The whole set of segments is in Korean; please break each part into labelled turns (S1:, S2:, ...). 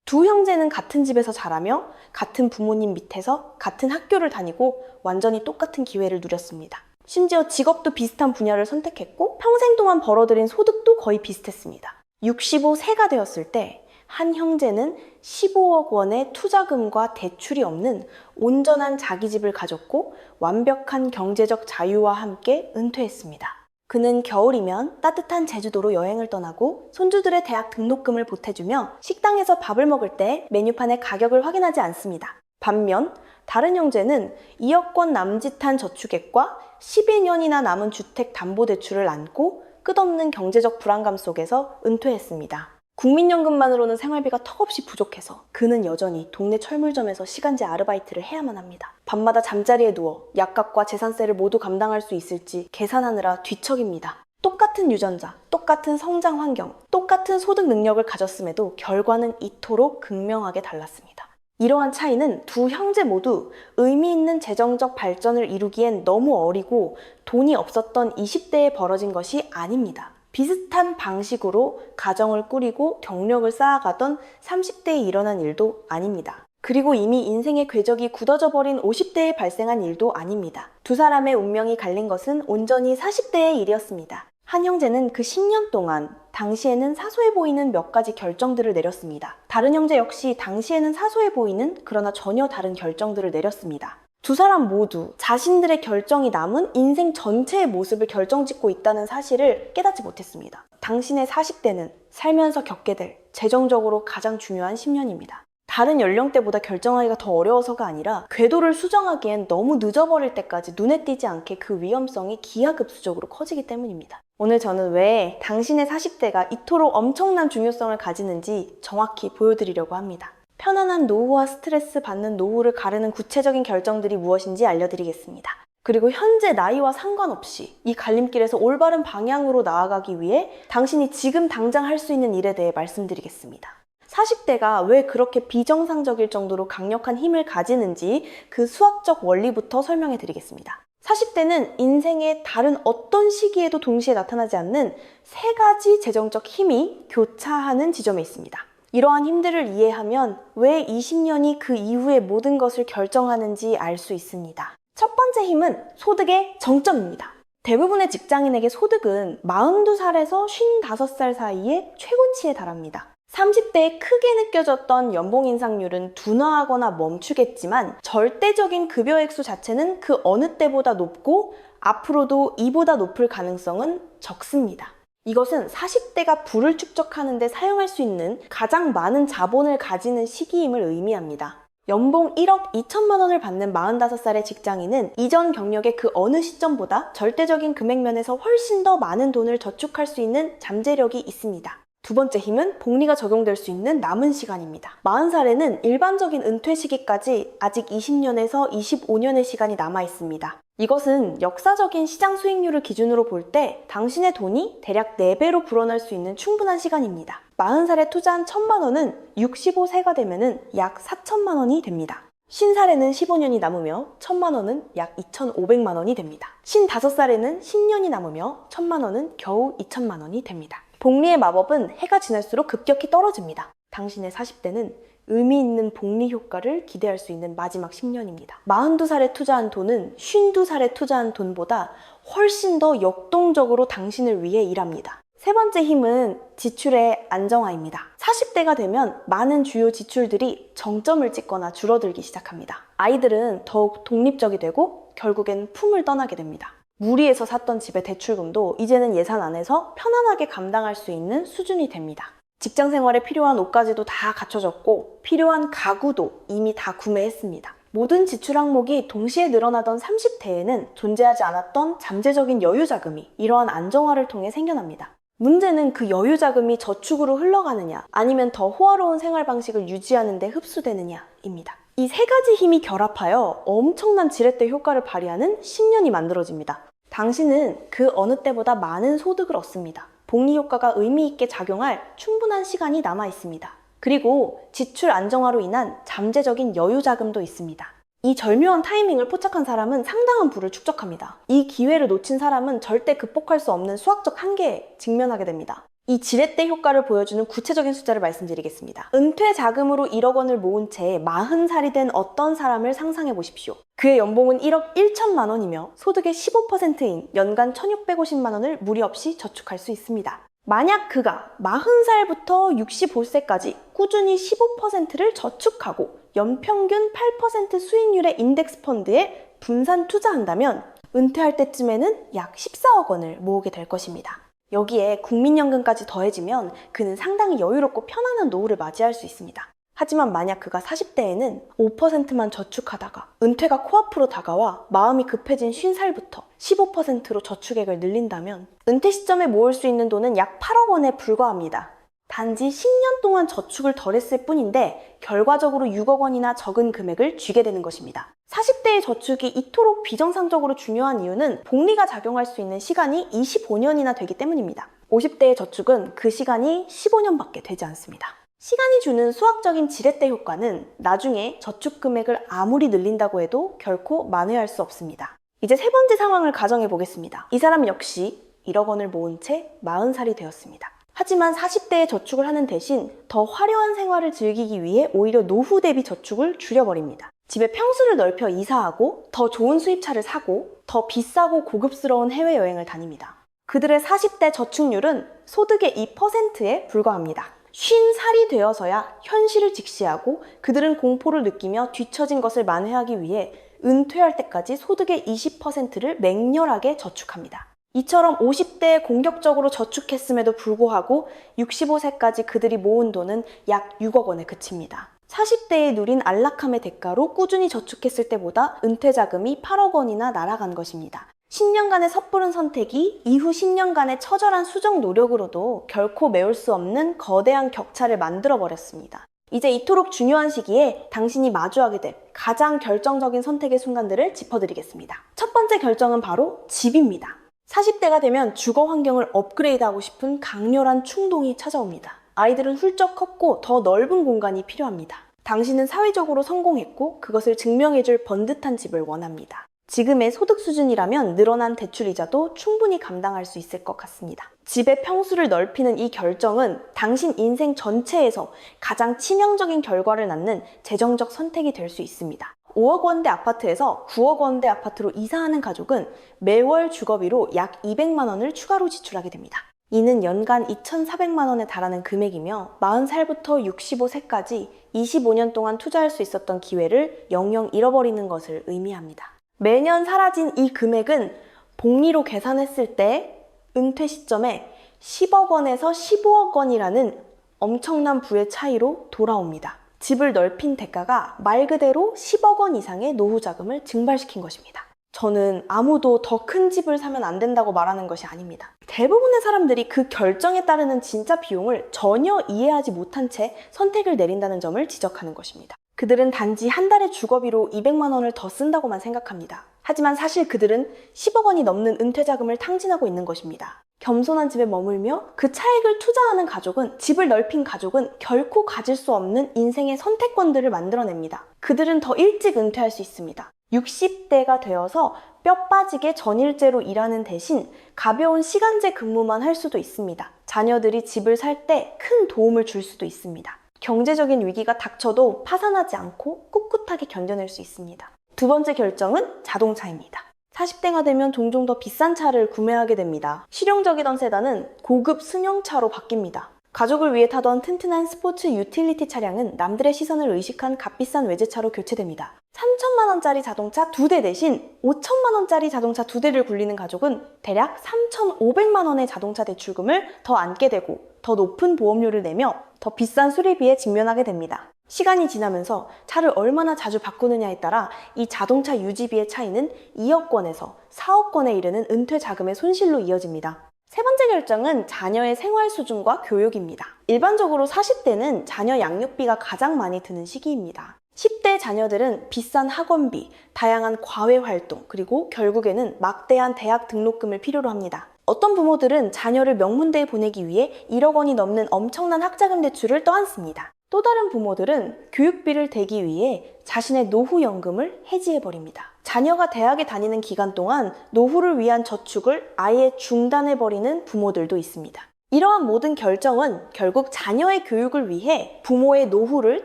S1: 두 형제는 같은 집에서 자라며 같은 부모님 밑에서 같은 학교를 다니고 완전히 똑같은 기회를 누렸습니다. 심지어 직업도 비슷한 분야를 선택했고 평생 동안 벌어들인 소득도 거의 비슷했습니다. 65세가 되었을 때 한 형제는 15억 원의 투자금과 대출이 없는 온전한 자기 집을 가졌고 완벽한 경제적 자유와 함께 은퇴했습니다. 그는 겨울이면 따뜻한 제주도로 여행을 떠나고 손주들의 대학 등록금을 보태주며 식당에서 밥을 먹을 때 메뉴판의 가격을 확인하지 않습니다. 반면 다른 형제는 2억 원 남짓한 저축액과 12년이나 남은 주택담보대출을 안고 끝없는 경제적 불안감 속에서 은퇴했습니다. 국민연금만으로는 생활비가 턱없이 부족해서 그는 여전히 동네 철물점에서 시간제 아르바이트를 해야만 합니다. 밤마다 잠자리에 누워 약값과 재산세를 모두 감당할 수 있을지 계산하느라 뒤척입니다. 똑같은 유전자, 똑같은 성장 환경, 똑같은 소득 능력을 가졌음에도 결과는 이토록 극명하게 달랐습니다. 이러한 차이는 두 형제 모두 의미 있는 재정적 발전을 이루기엔 너무 어리고 돈이 없었던 20대에 벌어진 것이 아닙니다. 비슷한 방식으로 가정을 꾸리고 경력을 쌓아가던 30대에 일어난 일도 아닙니다. 그리고 이미 인생의 궤적이 굳어져 버린 50대에 발생한 일도 아닙니다. 두 사람의 운명이 갈린 것은 온전히 40대의 일이었습니다. 한 형제는 그 10년 동안 당시에는 사소해 보이는 몇 가지 결정들을 내렸습니다. 다른 형제 역시 당시에는 사소해 보이는 그러나 전혀 다른 결정들을 내렸습니다. 두 사람 모두 자신들의 결정이 남은 인생 전체의 모습을 결정짓고 있다는 사실을 깨닫지 못했습니다. 당신의 40대는 살면서 겪게 될 재정적으로 가장 중요한 10년입니다. 다른 연령대보다 결정하기가 더 어려워서가 아니라 궤도를 수정하기엔 너무 늦어버릴 때까지 눈에 띄지 않게 그 위험성이 기하급수적으로 커지기 때문입니다. 오늘 저는 왜 당신의 40대가 이토록 엄청난 중요성을 가지는지 정확히 보여드리려고 합니다. 편안한 노후와 스트레스 받는 노후를 가르는 구체적인 결정들이 무엇인지 알려드리겠습니다. 그리고 현재 나이와 상관없이 이 갈림길에서 올바른 방향으로 나아가기 위해 당신이 지금 당장 할 수 있는 일에 대해 말씀드리겠습니다. 40대가 왜 그렇게 비정상적일 정도로 강력한 힘을 가지는지 그 수학적 원리부터 설명해 드리겠습니다. 40대는 인생의 다른 어떤 시기에도 동시에 나타나지 않는 세 가지 재정적 힘이 교차하는 지점에 있습니다. 이러한 힘들을 이해하면 왜 20년이 그 이후의 모든 것을 결정하는지 알 수 있습니다. 첫 번째 힘은 소득의 정점입니다. 대부분의 직장인에게 소득은 42살에서 55살 사이에 최고치에 달합니다. 30대에 크게 느껴졌던 연봉 인상률은 둔화하거나 멈추겠지만 절대적인 급여 액수 자체는 그 어느 때보다 높고 앞으로도 이보다 높을 가능성은 적습니다. 이것은 40대가 부를 축적하는 데 사용할 수 있는 가장 많은 자본을 가지는 시기임을 의미합니다. 연봉 1억 2천만 원을 받는 45살의 직장인은 이전 경력의 그 어느 시점보다 절대적인 금액 면에서 훨씬 더 많은 돈을 저축할 수 있는 잠재력이 있습니다. 두 번째 힘은 복리가 적용될 수 있는 남은 시간입니다. 40살에는 일반적인 은퇴 시기까지 아직 20년에서 25년의 시간이 남아 있습니다. 이것은 역사적인 시장 수익률을 기준으로 볼 때 당신의 돈이 대략 4배로 불어날 수 있는 충분한 시간입니다. 40살에 투자한 1,000만 원은 65세가 되면 약 4천만 원이 됩니다. 50살에는 15년이 남으며 1,000만 원은 약 2,500만 원이 됩니다. 55살에는 10년이 남으며 1,000만 원은 겨우 2천만 원이 됩니다. 복리의 마법은 해가 지날수록 급격히 떨어집니다. 당신의 40대는 의미 있는 복리 효과를 기대할 수 있는 마지막 10년입니다. 42살에 투자한 돈은 52살에 투자한 돈보다 훨씬 더 역동적으로 당신을 위해 일합니다. 세 번째 힘은 지출의 안정화입니다. 40대가 되면 많은 주요 지출들이 정점을 찍거나 줄어들기 시작합니다. 아이들은 더욱 독립적이 되고 결국엔 품을 떠나게 됩니다. 무리해서 샀던 집의 대출금도 이제는 예산 안에서 편안하게 감당할 수 있는 수준이 됩니다. 직장 생활에 필요한 옷까지도 다 갖춰졌고 필요한 가구도 이미 다 구매했습니다. 모든 지출 항목이 동시에 늘어나던 30대에는 존재하지 않았던 잠재적인 여유 자금이 이러한 안정화를 통해 생겨납니다. 문제는 그 여유 자금이 저축으로 흘러가느냐 아니면 더 호화로운 생활 방식을 유지하는 데 흡수되느냐입니다. 이 세 가지 힘이 결합하여 엄청난 지렛대 효과를 발휘하는 10년이 만들어집니다. 당신은 그 어느 때보다 많은 소득을 얻습니다. 복리 효과가 의미 있게 작용할 충분한 시간이 남아 있습니다. 그리고 지출 안정화로 인한 잠재적인 여유 자금도 있습니다. 이 절묘한 타이밍을 포착한 사람은 상당한 부를 축적합니다. 이 기회를 놓친 사람은 절대 극복할 수 없는 수학적 한계에 직면하게 됩니다. 이 지렛대 효과를 보여주는 구체적인 숫자를 말씀드리겠습니다. 은퇴 자금으로 1억 원을 모은 채 40살이 된 어떤 사람을 상상해 보십시오. 그의 연봉은 1억 1천만 원이며 소득의 15%인 연간 1,650만 원을 무리 없이 저축할 수 있습니다. 만약 그가 40살부터 65세까지 꾸준히 15%를 저축하고 연평균 8% 수익률의 인덱스 펀드에 분산 투자한다면 은퇴할 때쯤에는 약 14억 원을 모으게 될 것입니다. 여기에 국민연금까지 더해지면 그는 상당히 여유롭고 편안한 노후를 맞이할 수 있습니다. 하지만 만약 그가 40대에는 5%만 저축하다가 은퇴가 코앞으로 다가와 마음이 급해진 50살부터 15%로 저축액을 늘린다면 은퇴 시점에 모을 수 있는 돈은 약 8억 원에 불과합니다. 단지 10년 동안 저축을 덜 했을 뿐인데 결과적으로 6억 원이나 적은 금액을 쥐게 되는 것입니다. 40대의 저축이 이토록 비정상적으로 중요한 이유는 복리가 작용할 수 있는 시간이 25년이나 되기 때문입니다. 50대의 저축은 그 시간이 15년밖에 되지 않습니다. 시간이 주는 수학적인 지렛대 효과는 나중에 저축 금액을 아무리 늘린다고 해도 결코 만회할 수 없습니다. 이제 세 번째 상황을 가정해 보겠습니다. 이 사람 역시 1억 원을 모은 채 40살이 되었습니다. 하지만 40대에 저축을 하는 대신 더 화려한 생활을 즐기기 위해 오히려 노후 대비 저축을 줄여버립니다. 집에 평수를 넓혀 이사하고 더 좋은 수입차를 사고 더 비싸고 고급스러운 해외여행을 다닙니다. 그들의 40대 저축률은 소득의 2%에 불과합니다. 50살이 되어서야 현실을 직시하고 그들은 공포를 느끼며 뒤처진 것을 만회하기 위해 은퇴할 때까지 소득의 20%를 맹렬하게 저축합니다. 이처럼 50대에 공격적으로 저축했음에도 불구하고 65세까지 그들이 모은 돈은 약 6억 원에 그칩니다. 40대에 누린 안락함의 대가로 꾸준히 저축했을 때보다 은퇴 자금이 8억 원이나 날아간 것입니다. 10년간의 섣부른 선택이 이후 10년간의 처절한 수정 노력으로도 결코 메울 수 없는 거대한 격차를 만들어버렸습니다. 이제 이토록 중요한 시기에 당신이 마주하게 될 가장 결정적인 선택의 순간들을 짚어드리겠습니다. 첫 번째 결정은 바로 집입니다. 40대가 되면 주거 환경을 업그레이드하고 싶은 강렬한 충동이 찾아옵니다. 아이들은 훌쩍 컸고 더 넓은 공간이 필요합니다. 당신은 사회적으로 성공했고 그것을 증명해줄 번듯한 집을 원합니다. 지금의 소득 수준이라면 늘어난 대출이자도 충분히 감당할 수 있을 것 같습니다. 집의 평수를 넓히는 이 결정은 당신 인생 전체에서 가장 치명적인 결과를 낳는 재정적 선택이 될 수 있습니다. 5억 원대 아파트에서 9억 원대 아파트로 이사하는 가족은 매월 주거비로 약 200만 원을 추가로 지출하게 됩니다. 이는 연간 2,400만 원에 달하는 금액이며 40살부터 65세까지 25년 동안 투자할 수 있었던 기회를 영영 잃어버리는 것을 의미합니다. 매년 사라진 이 금액은 복리로 계산했을 때 은퇴 시점에 10억 원에서 15억 원이라는 엄청난 부의 차이로 돌아옵니다. 집을 넓힌 대가가 말 그대로 10억 원 이상의 노후 자금을 증발시킨 것입니다. 저는 아무도 더 큰 집을 사면 안 된다고 말하는 것이 아닙니다. 대부분의 사람들이 그 결정에 따르는 진짜 비용을 전혀 이해하지 못한 채 선택을 내린다는 점을 지적하는 것입니다. 그들은 단지 한 달의 주거비로 200만 원을 더 쓴다고만 생각합니다. 하지만 사실 그들은 10억 원이 넘는 은퇴 자금을 탕진하고 있는 것입니다. 겸손한 집에 머물며 그 차익을 투자하는 가족은, 집을 넓힌 가족은 결코 가질 수 없는 인생의 선택권들을 만들어냅니다. 그들은 더 일찍 은퇴할 수 있습니다. 60대가 되어서 뼈 빠지게 전일제로 일하는 대신 가벼운 시간제 근무만 할 수도 있습니다. 자녀들이 집을 살 때 큰 도움을 줄 수도 있습니다. 경제적인 위기가 닥쳐도 파산하지 않고 꿋꿋하게 견뎌낼 수 있습니다. 두 번째 결정은 자동차입니다. 40대가 되면 종종 더 비싼 차를 구매하게 됩니다. 실용적이던 세단은 고급 승용차로 바뀝니다. 가족을 위해 타던 튼튼한 스포츠 유틸리티 차량은 남들의 시선을 의식한 값비싼 외제차로 교체됩니다. 3천만 원짜리 자동차 2대 대신 5천만 원짜리 자동차 2대를 굴리는 가족은 대략 3,500만 원의 자동차 대출금을 더 안게 되고 더 높은 보험료를 내며 더 비싼 수리비에 직면하게 됩니다. 시간이 지나면서 차를 얼마나 자주 바꾸느냐에 따라 이 자동차 유지비의 차이는 2억 원에서 4억 원에 이르는 은퇴 자금의 손실로 이어집니다. 세 번째 결정은 자녀의 생활 수준과 교육입니다. 일반적으로 40대는 자녀 양육비가 가장 많이 드는 시기입니다. 10대 자녀들은 비싼 학원비, 다양한 과외 활동, 그리고 결국에는 막대한 대학 등록금을 필요로 합니다. 어떤 부모들은 자녀를 명문대에 보내기 위해 1억 원이 넘는 엄청난 학자금 대출을 떠안습니다. 또 다른 부모들은 교육비를 대기 위해 자신의 노후연금을 해지해버립니다. 자녀가 대학에 다니는 기간 동안 노후를 위한 저축을 아예 중단해버리는 부모들도 있습니다. 이러한 모든 결정은 결국 자녀의 교육을 위해 부모의 노후를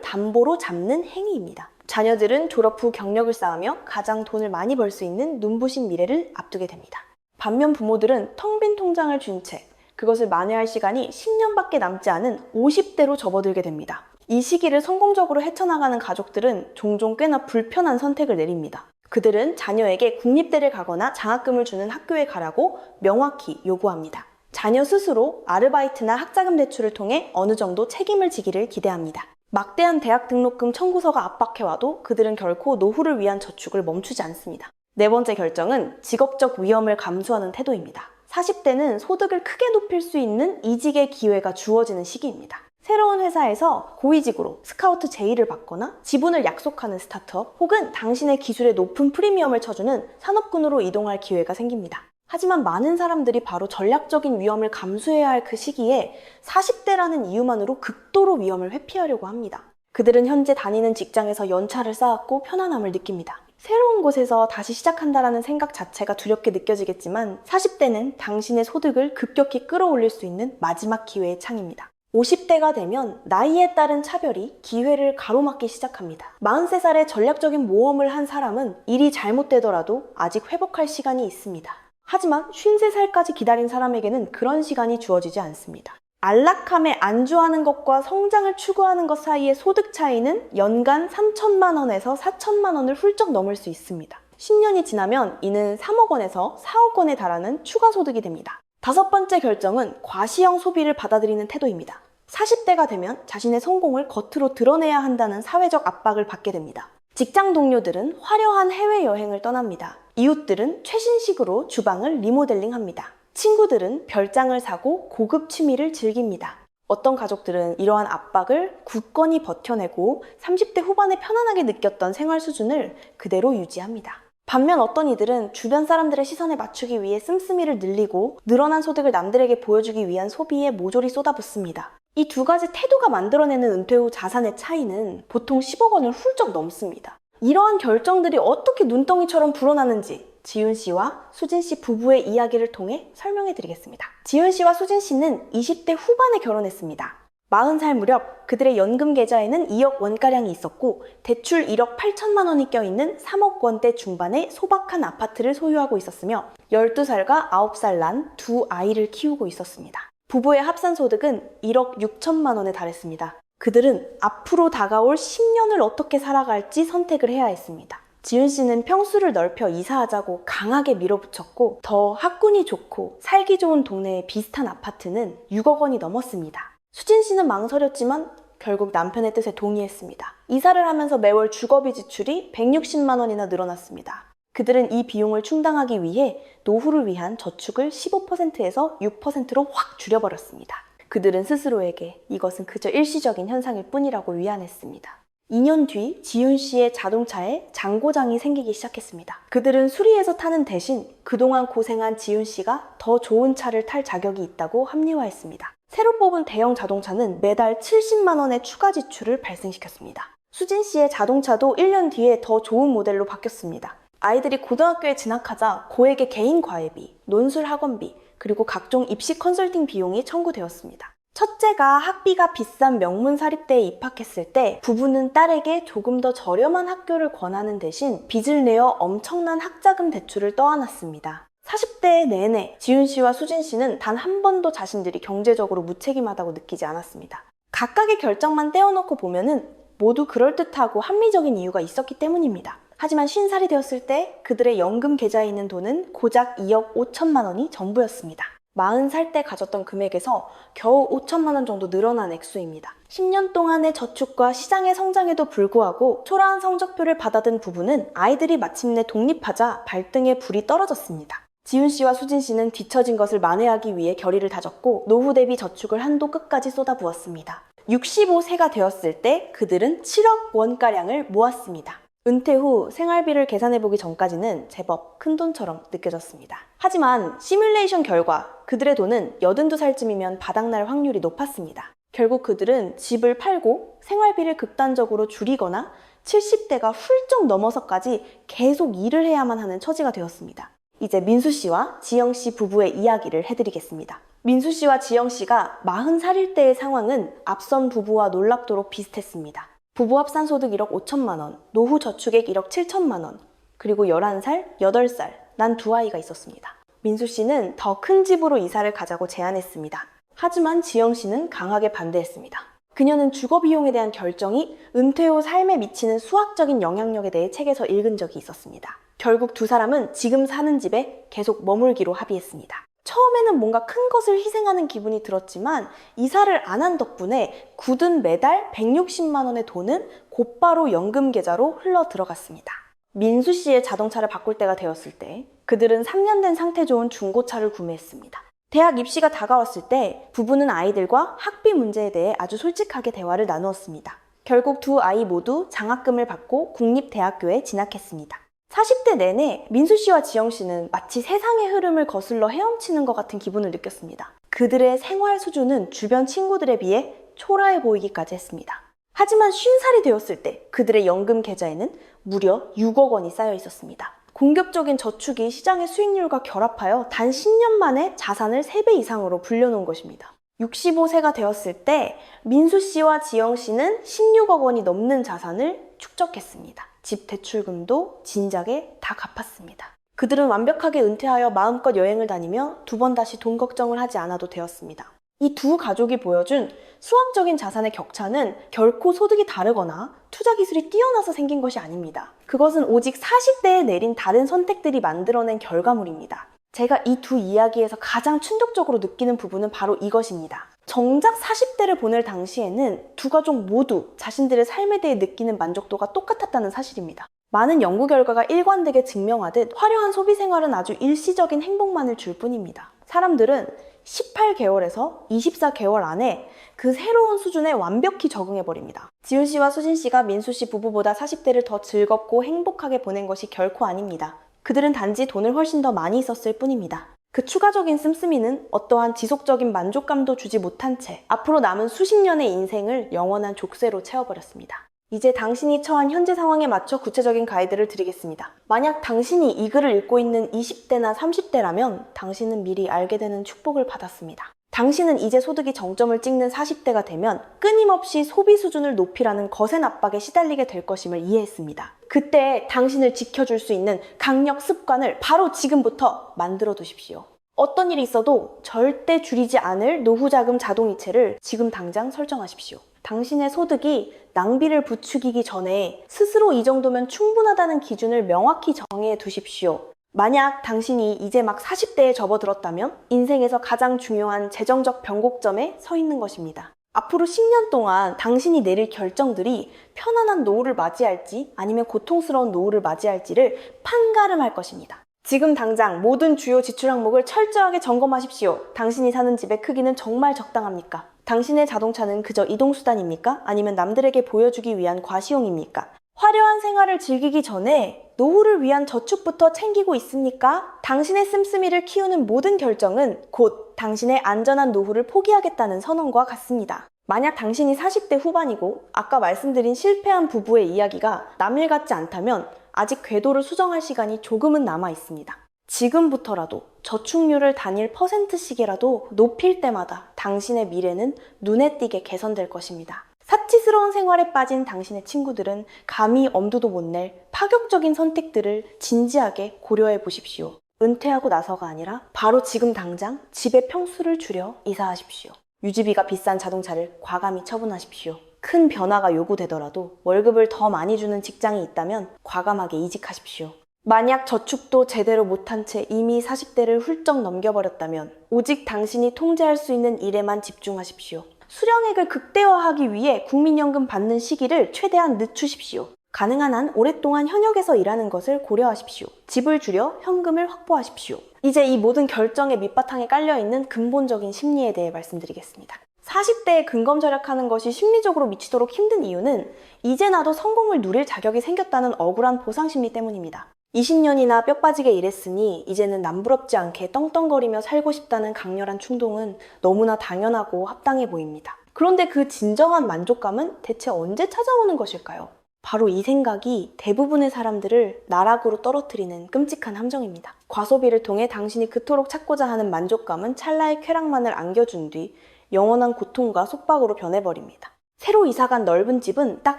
S1: 담보로 잡는 행위입니다. 자녀들은 졸업 후 경력을 쌓으며 가장 돈을 많이 벌 수 있는 눈부신 미래를 앞두게 됩니다. 반면 부모들은 텅 빈 통장을 쥔 채 그것을 만회할 시간이 10년밖에 남지 않은 50대로 접어들게 됩니다. 이 시기를 성공적으로 헤쳐나가는 가족들은 종종 꽤나 불편한 선택을 내립니다. 그들은 자녀에게 국립대를 가거나 장학금을 주는 학교에 가라고 명확히 요구합니다. 자녀 스스로 아르바이트나 학자금 대출을 통해 어느 정도 책임을 지기를 기대합니다. 막대한 대학 등록금 청구서가 압박해와도 그들은 결코 노후를 위한 저축을 멈추지 않습니다. 네 번째 결정은 직업적 위험을 감수하는 태도입니다. 40대는 소득을 크게 높일 수 있는 이직의 기회가 주어지는 시기입니다. 새로운 회사에서 고위직으로 스카우트 제의를 받거나 지분을 약속하는 스타트업 혹은 당신의 기술에 높은 프리미엄을 쳐주는 산업군으로 이동할 기회가 생깁니다. 하지만 많은 사람들이 바로 전략적인 위험을 감수해야 할 그 시기에 40대라는 이유만으로 극도로 위험을 회피하려고 합니다. 그들은 현재 다니는 직장에서 연차를 쌓았고 편안함을 느낍니다. 새로운 곳에서 다시 시작한다라는 생각 자체가 두렵게 느껴지겠지만 40대는 당신의 소득을 급격히 끌어올릴 수 있는 마지막 기회의 창입니다. 50대가 되면 나이에 따른 차별이 기회를 가로막기 시작합니다. 43살에 전략적인 모험을 한 사람은 일이 잘못되더라도 아직 회복할 시간이 있습니다. 하지만 53살까지 기다린 사람에게는 그런 시간이 주어지지 않습니다. 안락함에 안주하는 것과 성장을 추구하는 것 사이의 소득 차이는 연간 3천만 원에서 4천만 원을 훌쩍 넘을 수 있습니다. 10년이 지나면 이는 3억 원에서 4억 원에 달하는 추가 소득이 됩니다. 다섯 번째 결정은 과시형 소비를 받아들이는 태도입니다. 40대가 되면 자신의 성공을 겉으로 드러내야 한다는 사회적 압박을 받게 됩니다. 직장 동료들은 화려한 해외여행을 떠납니다. 이웃들은 최신식으로 주방을 리모델링합니다. 친구들은 별장을 사고 고급 취미를 즐깁니다. 어떤 가족들은 이러한 압박을 굳건히 버텨내고 30대 후반에 편안하게 느꼈던 생활 수준을 그대로 유지합니다. 반면 어떤 이들은 주변 사람들의 시선에 맞추기 위해 씀씀이를 늘리고 늘어난 소득을 남들에게 보여주기 위한 소비에 모조리 쏟아붓습니다. 이 두 가지 태도가 만들어내는 은퇴 후 자산의 차이는 보통 10억 원을 훌쩍 넘습니다. 이러한 결정들이 어떻게 눈덩이처럼 불어나는지 지윤 씨와 수진 씨 부부의 이야기를 통해 설명해 드리겠습니다. 지윤 씨와 수진 씨는 20대 후반에 결혼했습니다. 40살 무렵 그들의 연금 계좌에는 2억 원가량이 있었고 대출 1억 8천만 원이 껴있는 3억 원대 중반의 소박한 아파트를 소유하고 있었으며 12살과 9살 난 두 아이를 키우고 있었습니다. 부부의 합산 소득은 1억 6천만 원에 달했습니다. 그들은 앞으로 다가올 10년을 어떻게 살아갈지 선택을 해야 했습니다. 지윤 씨는 평수를 넓혀 이사하자고 강하게 밀어붙였고 더 학군이 좋고 살기 좋은 동네의 비슷한 아파트는 6억 원이 넘었습니다. 수진 씨는 망설였지만 결국 남편의 뜻에 동의했습니다. 이사를 하면서 매월 주거비 지출이 160만 원이나 늘어났습니다. 그들은 이 비용을 충당하기 위해 노후를 위한 저축을 15%에서 6%로 확 줄여버렸습니다. 그들은 스스로에게 이것은 그저 일시적인 현상일 뿐이라고 위안했습니다. 2년 뒤 지윤 씨의 자동차에 장고장이 생기기 시작했습니다. 그들은 수리해서 타는 대신 그동안 고생한 지윤 씨가 더 좋은 차를 탈 자격이 있다고 합리화했습니다. 새로 뽑은 대형 자동차는 매달 70만 원의 추가 지출을 발생시켰습니다. 수진 씨의 자동차도 1년 뒤에 더 좋은 모델로 바뀌었습니다. 아이들이 고등학교에 진학하자 고액의 개인 과외비, 논술 학원비, 그리고 각종 입시 컨설팅 비용이 청구되었습니다. 첫째가 학비가 비싼 명문 사립대에 입학했을 때 부부는 딸에게 조금 더 저렴한 학교를 권하는 대신 빚을 내어 엄청난 학자금 대출을 떠안았습니다. 40대 내내 지윤 씨와 수진 씨는 단 한 번도 자신들이 경제적으로 무책임하다고 느끼지 않았습니다. 각각의 결정만 떼어놓고 보면은 모두 그럴듯하고 합리적인 이유가 있었기 때문입니다. 하지만 50살이 되었을 때 그들의 연금 계좌에 있는 돈은 고작 2억 5천만 원이 전부였습니다. 40살 때 가졌던 금액에서 겨우 5천만 원 정도 늘어난 액수입니다. 10년 동안의 저축과 시장의 성장에도 불구하고 초라한 성적표를 받아든 부부는 아이들이 마침내 독립하자 발등에 불이 떨어졌습니다. 지윤 씨와 수진 씨는 뒤처진 것을 만회하기 위해 결의를 다졌고 노후 대비 저축을 한도 끝까지 쏟아부었습니다. 65세가 되었을 때 그들은 7억 원가량을 모았습니다. 은퇴 후 생활비를 계산해보기 전까지는 제법 큰돈처럼 느껴졌습니다. 하지만 시뮬레이션 결과 그들의 돈은 82살쯤이면 바닥날 확률이 높았습니다. 결국 그들은 집을 팔고 생활비를 극단적으로 줄이거나 70대가 훌쩍 넘어서까지 계속 일을 해야만 하는 처지가 되었습니다. 이제 민수 씨와 지영 씨 부부의 이야기를 해드리겠습니다. 민수 씨와 지영 씨가 40살일 때의 상황은 앞선 부부와 놀랍도록 비슷했습니다. 부부 합산 소득 1억 5천만 원, 노후 저축액 1억 7천만 원, 그리고 11살, 8살, 난 두 아이가 있었습니다. 민수 씨는 더 큰 집으로 이사를 가자고 제안했습니다. 하지만 지영 씨는 강하게 반대했습니다. 그녀는 주거비용에 대한 결정이 은퇴 후 삶에 미치는 수학적인 영향력에 대해 책에서 읽은 적이 있었습니다. 결국 두 사람은 지금 사는 집에 계속 머물기로 합의했습니다. 처음에는 뭔가 큰 것을 희생하는 기분이 들었지만 이사를 안 한 덕분에 굳은 매달 160만 원의 돈은 곧바로 연금 계좌로 흘러 들어갔습니다. 민수 씨의 자동차를 바꿀 때가 되었을 때 그들은 3년 된 상태 좋은 중고차를 구매했습니다. 대학 입시가 다가왔을 때 부부는 아이들과 학비 문제에 대해 아주 솔직하게 대화를 나누었습니다. 결국 두 아이 모두 장학금을 받고 국립대학교에 진학했습니다. 40대 내내 민수 씨와 지영 씨는 마치 세상의 흐름을 거슬러 헤엄치는 것 같은 기분을 느꼈습니다. 그들의 생활 수준은 주변 친구들에 비해 초라해 보이기까지 했습니다. 하지만 50살이 되었을 때 그들의 연금 계좌에는 무려 6억 원이 쌓여 있었습니다. 공격적인 저축이 시장의 수익률과 결합하여 단 10년 만에 자산을 3배 이상으로 불려놓은 것입니다. 65세가 되었을 때 민수 씨와 지영 씨는 16억 원이 넘는 자산을 축적했습니다. 집 대출금도 진작에 다 갚았습니다. 그들은 완벽하게 은퇴하여 마음껏 여행을 다니며 두 번 다시 돈 걱정을 하지 않아도 되었습니다. 이 두 가족이 보여준 수학적인 자산의 격차는 결코 소득이 다르거나 투자 기술이 뛰어나서 생긴 것이 아닙니다. 그것은 오직 40대에 내린 다른 선택들이 만들어낸 결과물입니다. 제가 이 두 이야기에서 가장 충격적으로 느끼는 부분은 바로 이것입니다. 정작 40대를 보낼 당시에는 두 가족 모두 자신들의 삶에 대해 느끼는 만족도가 똑같았다는 사실입니다. 많은 연구 결과가 일관되게 증명하듯 화려한 소비 생활은 아주 일시적인 행복만을 줄 뿐입니다. 사람들은 18개월에서 24개월 안에 그 새로운 수준에 완벽히 적응해버립니다. 지훈 씨와 수진 씨가 민수 씨 부부보다 40대를 더 즐겁고 행복하게 보낸 것이 결코 아닙니다. 그들은 단지 돈을 훨씬 더 많이 썼을 뿐입니다. 그 추가적인 씀씀이는 어떠한 지속적인 만족감도 주지 못한 채 앞으로 남은 수십 년의 인생을 영원한 족쇄로 채워버렸습니다. 이제 당신이 처한 현재 상황에 맞춰 구체적인 가이드를 드리겠습니다. 만약 당신이 이 글을 읽고 있는 20대나 30대라면 당신은 미리 알게 되는 축복을 받았습니다. 당신은 이제 소득이 정점을 찍는 40대가 되면 끊임없이 소비 수준을 높이라는 거센 압박에 시달리게 될 것임을 이해했습니다. 그때 당신을 지켜줄 수 있는 강력 습관을 바로 지금부터 만들어 두십시오. 어떤 일이 있어도 절대 줄이지 않을 노후자금 자동이체를 지금 당장 설정하십시오. 당신의 소득이 낭비를 부추기기 전에 스스로 이 정도면 충분하다는 기준을 명확히 정해 두십시오. 만약 당신이 이제 막 40대에 접어들었다면 인생에서 가장 중요한 재정적 변곡점에 서 있는 것입니다. 앞으로 10년 동안 당신이 내릴 결정들이 편안한 노후를 맞이할지 아니면 고통스러운 노후를 맞이할지를 판가름할 것입니다. 지금 당장 모든 주요 지출 항목을 철저하게 점검하십시오. 당신이 사는 집의 크기는 정말 적당합니까? 당신의 자동차는 그저 이동수단입니까? 아니면 남들에게 보여주기 위한 과시용입니까? 화려한 생활을 즐기기 전에 노후를 위한 저축부터 챙기고 있습니까? 당신의 씀씀이를 키우는 모든 결정은 곧 당신의 안전한 노후를 포기하겠다는 선언과 같습니다. 만약 당신이 40대 후반이고 아까 말씀드린 실패한 부부의 이야기가 남일 같지 않다면 아직 궤도를 수정할 시간이 조금은 남아 있습니다. 지금부터라도 저축률을 단일 %씩이라도 높일 때마다 당신의 미래는 눈에 띄게 개선될 것입니다. 사치스러운 생활에 빠진 당신의 친구들은 감히 엄두도 못 낼 파격적인 선택들을 진지하게 고려해 보십시오. 은퇴하고 나서가 아니라 바로 지금 당장 집의 평수를 줄여 이사하십시오. 유지비가 비싼 자동차를 과감히 처분하십시오. 큰 변화가 요구되더라도 월급을 더 많이 주는 직장이 있다면 과감하게 이직하십시오. 만약 저축도 제대로 못한 채 이미 40대를 훌쩍 넘겨버렸다면 오직 당신이 통제할 수 있는 일에만 집중하십시오. 수령액을 극대화하기 위해 국민연금 받는 시기를 최대한 늦추십시오. 가능한 한 오랫동안 현역에서 일하는 것을 고려하십시오. 집을 줄여 현금을 확보하십시오. 이제 이 모든 결정의 밑바탕에 깔려있는 근본적인 심리에 대해 말씀드리겠습니다. 40대에 근검 절약하는 것이 심리적으로 미치도록 힘든 이유는 이제 나도 성공을 누릴 자격이 생겼다는 억울한 보상심리 때문입니다. 20년이나 뼈 빠지게 일했으니 이제는 남부럽지 않게 떵떵거리며 살고 싶다는 강렬한 충동은 너무나 당연하고 합당해 보입니다. 그런데 그 진정한 만족감은 대체 언제 찾아오는 것일까요? 바로 이 생각이 대부분의 사람들을 나락으로 떨어뜨리는 끔찍한 함정입니다. 과소비를 통해 당신이 그토록 찾고자 하는 만족감은 찰나의 쾌락만을 안겨준 뒤 영원한 고통과 속박으로 변해버립니다. 새로 이사간 넓은 집은 딱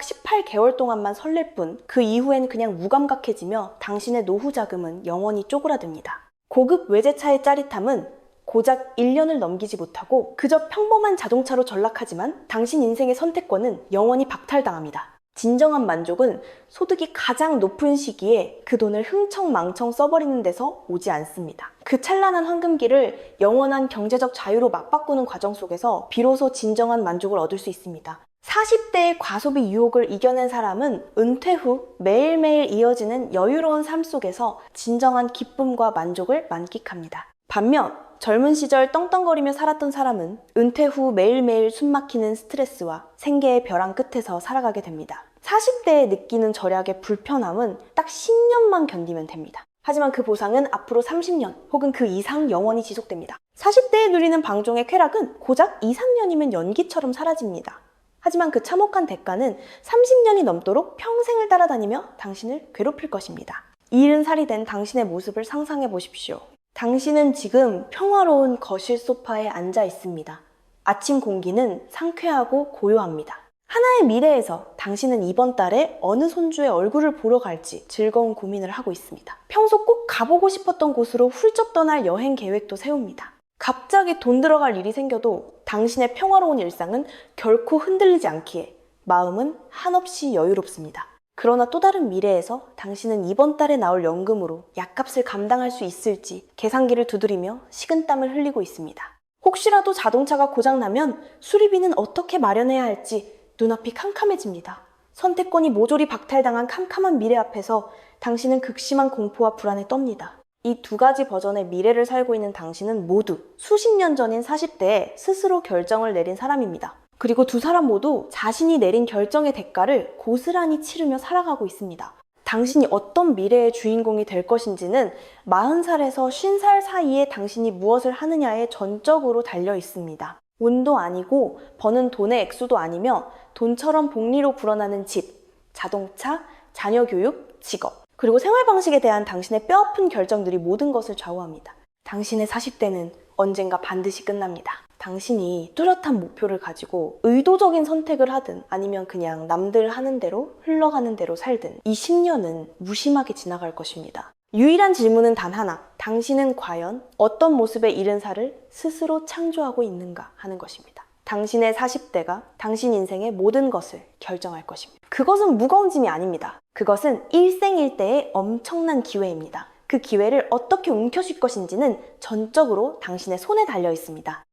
S1: 18개월 동안만 설렐 뿐 그 이후엔 그냥 무감각해지며 당신의 노후 자금은 영원히 쪼그라듭니다. 고급 외제차의 짜릿함은 고작 1년을 넘기지 못하고 그저 평범한 자동차로 전락하지만 당신 인생의 선택권은 영원히 박탈당합니다. 진정한 만족은 소득이 가장 높은 시기에 그 돈을 흥청망청 써버리는 데서 오지 않습니다. 그 찬란한 황금기를 영원한 경제적 자유로 맞바꾸는 과정 속에서 비로소 진정한 만족을 얻을 수 있습니다. 40대의 과소비 유혹을 이겨낸 사람은 은퇴 후 매일매일 이어지는 여유로운 삶 속에서 진정한 기쁨과 만족을 만끽합니다. 반면 젊은 시절 떵떵거리며 살았던 사람은 은퇴 후 매일매일 숨막히는 스트레스와 생계의 벼랑 끝에서 살아가게 됩니다. 40대에 느끼는 절약의 불편함은 딱 10년만 견디면 됩니다. 하지만 그 보상은 앞으로 30년 혹은 그 이상 영원히 지속됩니다. 40대에 누리는 방종의 쾌락은 고작 2, 3년이면 연기처럼 사라집니다. 하지만 그 참혹한 대가는 30년이 넘도록 평생을 따라다니며 당신을 괴롭힐 것입니다. 이른 살이 된 당신의 모습을 상상해 보십시오. 당신은 지금 평화로운 거실 소파에 앉아 있습니다. 아침 공기는 상쾌하고 고요합니다. 하나의 미래에서 당신은 이번 달에 어느 손주의 얼굴을 보러 갈지 즐거운 고민을 하고 있습니다. 평소 꼭 가보고 싶었던 곳으로 훌쩍 떠날 여행 계획도 세웁니다. 갑자기 돈 들어갈 일이 생겨도 당신의 평화로운 일상은 결코 흔들리지 않기에 마음은 한없이 여유롭습니다. 그러나 또 다른 미래에서 당신은 이번 달에 나올 연금으로 약값을 감당할 수 있을지 계산기를 두드리며 식은땀을 흘리고 있습니다. 혹시라도 자동차가 고장나면 수리비는 어떻게 마련해야 할지 눈앞이 캄캄해집니다. 선택권이 모조리 박탈당한 캄캄한 미래 앞에서 당신은 극심한 공포와 불안에 떱니다. 이 두 가지 버전의 미래를 살고 있는 당신은 모두 수십 년 전인 40대에 스스로 결정을 내린 사람입니다. 그리고 두 사람 모두 자신이 내린 결정의 대가를 고스란히 치르며 살아가고 있습니다. 당신이 어떤 미래의 주인공이 될 것인지는 40살에서 50살 사이에 당신이 무엇을 하느냐에 전적으로 달려 있습니다. 운도 아니고 버는 돈의 액수도 아니며 돈처럼 복리로 불어나는 집, 자동차, 자녀 교육, 직업, 그리고 생활 방식에 대한 당신의 뼈아픈 결정들이 모든 것을 좌우합니다. 당신의 40대는 언젠가 반드시 끝납니다. 당신이 뚜렷한 목표를 가지고 의도적인 선택을 하든 아니면 그냥 남들 하는 대로 흘러가는 대로 살든 이 10년은 무심하게 지나갈 것입니다. 유일한 질문은 단 하나, 당신은 과연 어떤 모습의 이른 살을 스스로 창조하고 있는가 하는 것입니다. 당신의 40대가 당신 인생의 모든 것을 결정할 것입니다. 그것은 무거운 짐이 아닙니다. 그것은 일생일대의 엄청난 기회입니다. 그 기회를 어떻게 움켜쥘 것인지는 전적으로 당신의 손에 달려 있습니다.